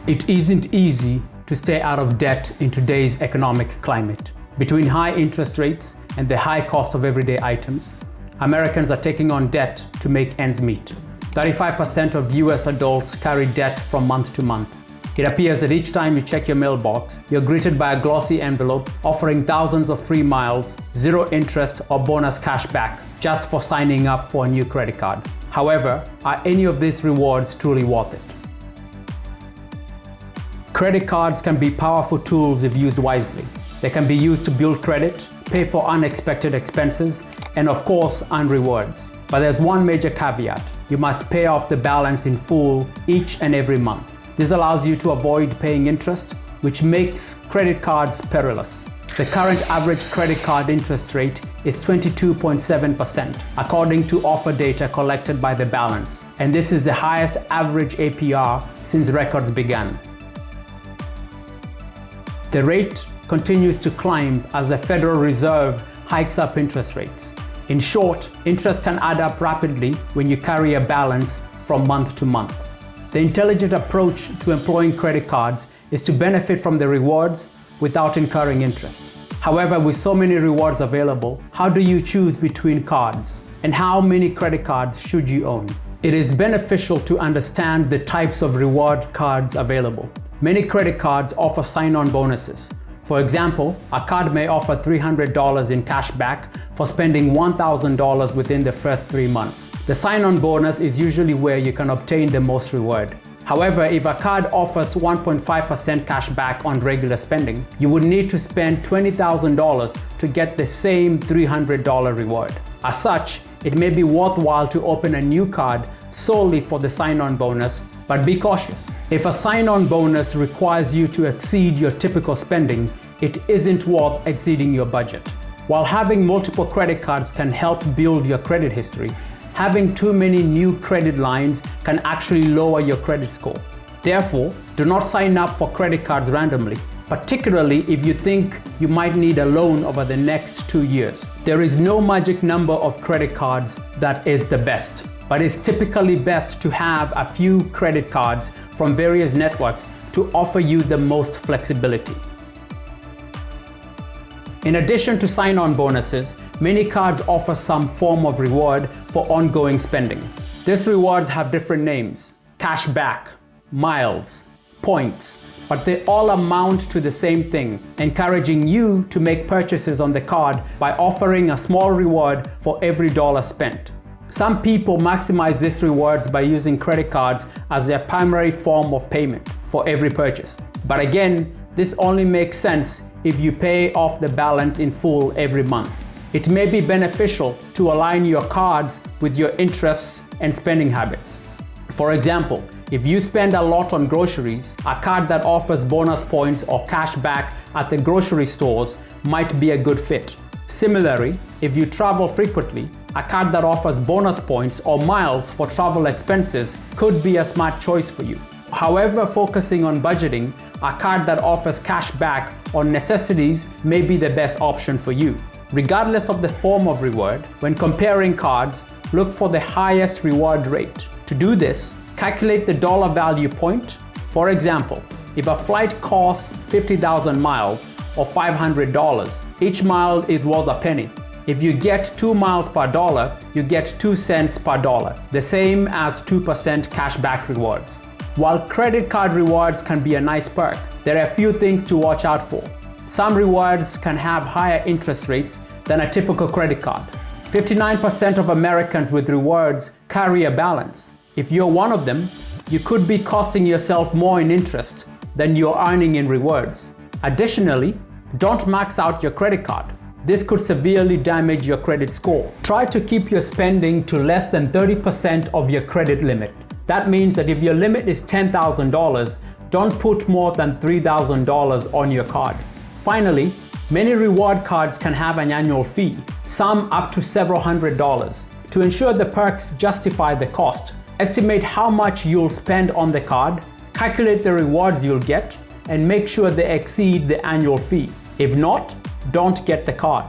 It isn't easy to stay out of debt in today's economic climate. Between high interest rates and the high cost of everyday items, Americans are taking on debt to make ends meet. 35% of US adults carry debt from month to month. It appears that each time you check your mailbox, you're greeted by a glossy envelope offering thousands of free miles, zero interest or bonus cash back just for signing up for a new credit card. However, are any of these rewards truly worth it? Credit cards can be powerful tools if used wisely. They can be used to build credit, pay for unexpected expenses, and of course, earn rewards. But there's one major caveat. You must pay off the balance in full each and every month. This allows you to avoid paying interest, which makes credit cards perilous. The current average credit card interest rate is 22.7%, according to offer data collected by The Balance, and this is the highest average APR since records began. The rate continues to climb as the Federal Reserve hikes up interest rates. In short, interest can add up rapidly when you carry a balance from month to month. The intelligent approach to employing credit cards is to benefit from the rewards without incurring interest. However, with so many rewards available, how do you choose between cards? And how many credit cards should you own? It is beneficial to understand the types of reward cards available. Many credit cards offer sign-on bonuses. For example, a card may offer $300 in cash back for spending $1,000 within the first 3 months. The sign-on bonus is usually where you can obtain the most reward. However, if a card offers 1.5% cash back on regular spending, you would need to spend $20,000 to get the same $300 reward. As such, it may be worthwhile to open a new card solely for the sign-on bonus, but be cautious. If a sign-on bonus requires you to exceed your typical spending, it isn't worth exceeding your budget. While having multiple credit cards can help build your credit history, having too many new credit lines can actually lower your credit score. Therefore, do not sign up for credit cards randomly, particularly if you think you might need a loan over the next 2 years. There is no magic number of credit cards that is the best, but it's typically best to have a few credit cards from various networks to offer you the most flexibility. In addition to sign-on bonuses, many cards offer some form of reward for ongoing spending. These rewards have different names: cash back, miles, points, but they all amount to the same thing, encouraging you to make purchases on the card by offering a small reward for every dollar spent. Some people maximize these rewards by using credit cards as their primary form of payment for every purchase. But again, this only makes sense if you pay off the balance in full every month. It may be beneficial to align your cards with your interests and spending habits. For example, if you spend a lot on groceries, a card that offers bonus points or cash back at the grocery stores might be a good fit. Similarly, if you travel frequently, a card that offers bonus points or miles for travel expenses could be a smart choice for you. However, focusing on budgeting, a card that offers cash back on necessities may be the best option for you. Regardless of the form of reward, when comparing cards, look for the highest reward rate. To do this, calculate the dollar value point. For example, if a flight costs 50,000 miles or $500, each mile is worth a penny. If you get 2 miles per dollar, you get 2 cents per dollar, the same as 2% cashback rewards. While credit card rewards can be a nice perk, there are a few things to watch out for. Some rewards can have higher interest rates than a typical credit card. 59% of Americans with rewards carry a balance. If you're one of them, you could be costing yourself more in interest than you're earning in rewards. Additionally, don't max out your credit card. This could severely damage your credit score. Try to keep your spending to less than 30% of your credit limit. That means that if your limit is $10,000, don't put more than $3,000 on your card. Finally, many reward cards can have an annual fee, some up to several $100s. To ensure the perks justify the cost, estimate how much you'll spend on the card, calculate the rewards you'll get, and make sure they exceed the annual fee. If not, don't get the card.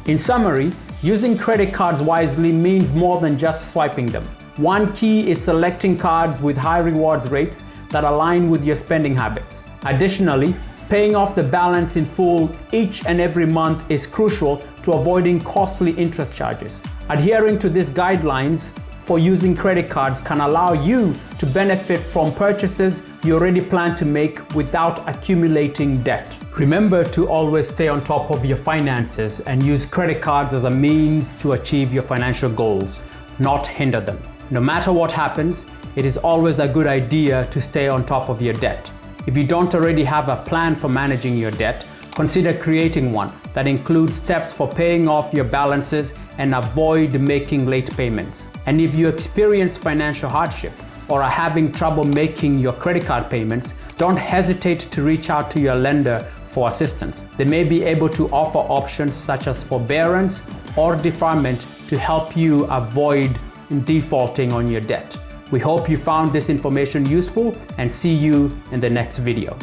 In summary, using credit cards wisely means more than just swiping them. One key is selecting cards with high rewards rates that align with your spending habits. Additionally, paying off the balance in full each and every month is crucial to avoiding costly interest charges. Adhering to these guidelines for using credit cards can allow you to benefit from purchases you already plan to make without accumulating debt. Remember to always stay on top of your finances and use credit cards as a means to achieve your financial goals, not hinder them. No matter what happens, it is always a good idea to stay on top of your debt. If you don't already have a plan for managing your debt, consider creating one that includes steps for paying off your balances and avoid making late payments. And if you experience financial hardship or are having trouble making your credit card payments, don't hesitate to reach out to your lender for assistance. They may be able to offer options such as forbearance or deferment to help you avoid defaulting on your debt. We hope you found this information useful and see you in the next video.